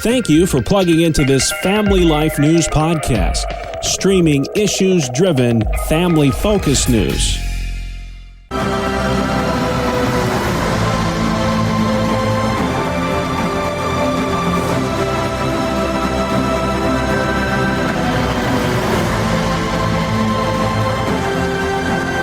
Thank you for plugging into this Family Life News podcast, streaming issues-driven, family-focused news.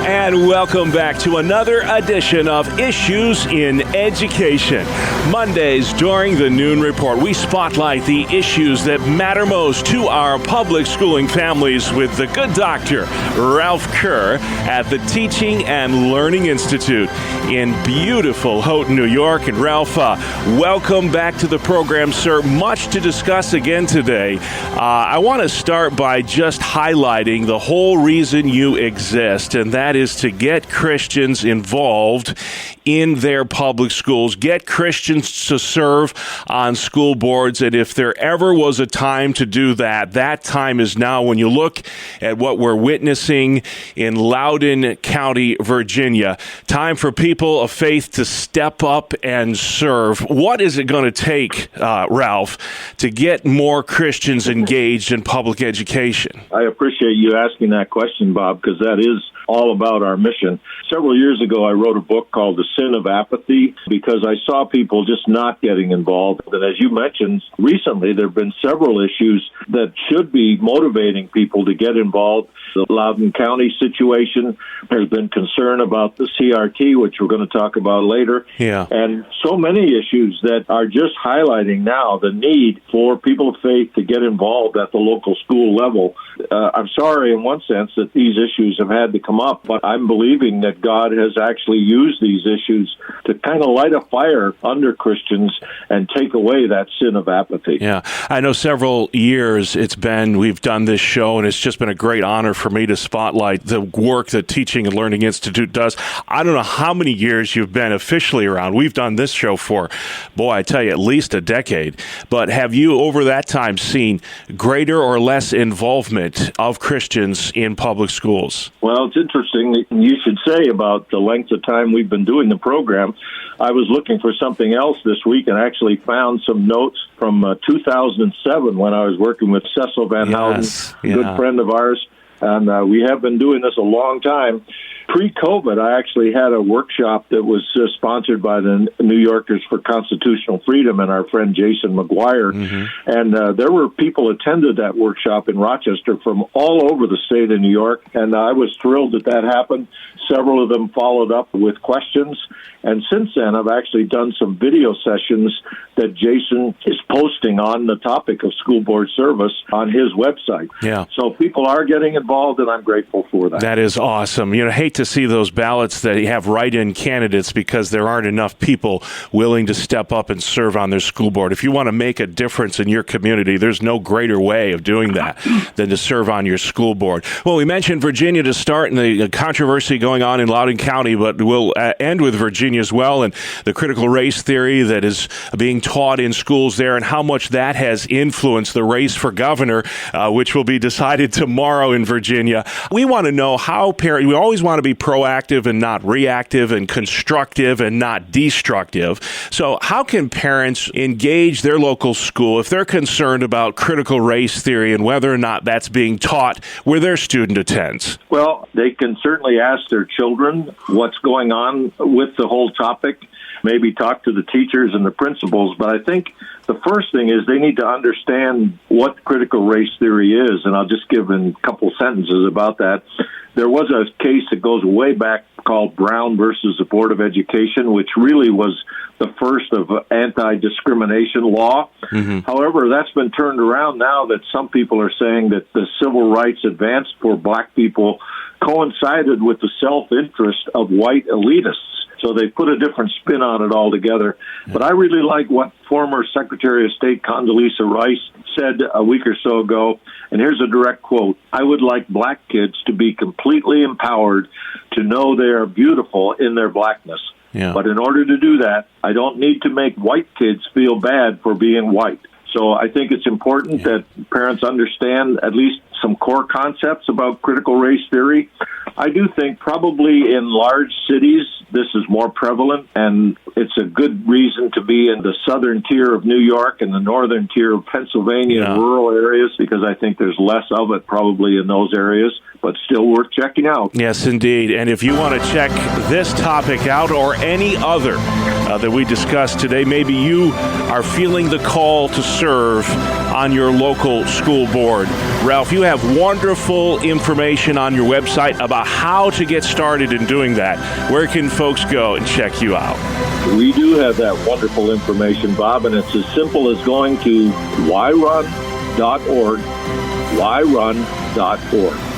And welcome back to another edition of Issues in Education. Mondays during the Noon Report, we spotlight the issues that matter most to our public schooling families with the good doctor, Ralph Kerr, at the Teaching and Learning Institute in beautiful Houghton, New York. And Ralph, welcome back to the program, sir. Much to discuss again today. I want to start by just highlighting the whole reason you exist, and that is to get Christians involved in their public schools, get Christians to serve on school boards. And if there ever was a time to do that, that time is now. When you look at what we're witnessing in Loudoun County, Virginia, time for people of faith to step up and serve. What is it going to take, Ralph, to get more Christians engaged in public education? I appreciate you asking that question, Bob, because that is all about our mission. Several years ago, I wrote a book called The Sin of Apathy because I saw people just not getting involved. And as you mentioned, recently there have been several issues that should be motivating people to get involved. The Loudoun County situation, there's been concern about the CRT, which we're going to talk about later. Yeah. And so many issues that are just highlighting now the need for people of faith to get involved at the local school level. I'm sorry in one sense that these issues have had to come up, but I'm believing that God has actually used these issues to kind of light a fire under Christians and take away that sin of apathy. Yeah, I know several years we've done this show, and it's just been a great honor for me to spotlight the work that Teaching and Learning Institute does. I don't know how many years you've been officially around. We've done this show for, I tell you, at least a decade. But have you, over that time, seen greater or less involvement of Christians in public schools? Well, it's interesting. You should say about the length of time we've been doing the program. I was looking for something else this week and actually found some notes from 2007 when I was working with Cecil Van Houghton, a good friend of ours. And we have been doing this a long time. Pre-COVID, I actually had a workshop that was sponsored by the New Yorkers for Constitutional Freedom and our friend Jason McGuire. Mm-hmm. And there were people attended that workshop in Rochester from all over the state of New York. And I was thrilled that happened. Several of them followed up with questions. And since then, I've actually done some video sessions that Jason is posting on the topic of school board service on his website. Yeah. So people are getting involved, and I'm grateful for that. That is awesome. I hate to see those ballots that have write-in candidates because there aren't enough people willing to step up and serve on their school board. If you want to make a difference in your community, there's no greater way of doing that than to serve on your school board. Well, we mentioned Virginia to start and the controversy going on in Loudoun County, but we'll end with Virginia as well, and the critical race theory that is being taught in schools there and how much that has influenced the race for governor, which will be decided tomorrow in Virginia. We want to know how we always want to be proactive and not reactive, and constructive and not destructive. So how can parents engage their local school if they're concerned about critical race theory and whether or not that's being taught where their student attends? Well, they can certainly ask their children what's going on with the whole topic, maybe talk to the teachers and the principals, but I think the first thing is they need to understand what critical race theory is, and I'll just give in a couple sentences about that. There was a case that goes way back called Brown versus the Board of Education, which really was the first of anti-discrimination law. Mm-hmm. However, that's been turned around now that some people are saying that the civil rights advance for black people coincided with the self-interest of white elitists. So they put a different spin on it altogether. But I really like what former Secretary of State Condoleezza Rice said a week or so ago, and here's a direct quote: "I would like black kids to be completely empowered to know they are beautiful in their blackness. Yeah. But in order to do that, I don't need to make white kids feel bad for being white." So I think it's important that parents understand at least some core concepts about critical race theory. I do think probably in large cities this is more prevalent, and it's a good reason to be in the southern tier of New York and the northern tier of Pennsylvania and rural areas, because I think there's less of it probably in those areas, but still worth checking out. Yes, indeed. And if you want to check this topic out or any other that we discussed today, maybe you are feeling the call to serve on your local school board. Ralph, you have wonderful information on your website about how to get started in doing that. Where can folks go and check you out? We do have that wonderful information, Bob, and it's as simple as going to yrun.org, yrun.org.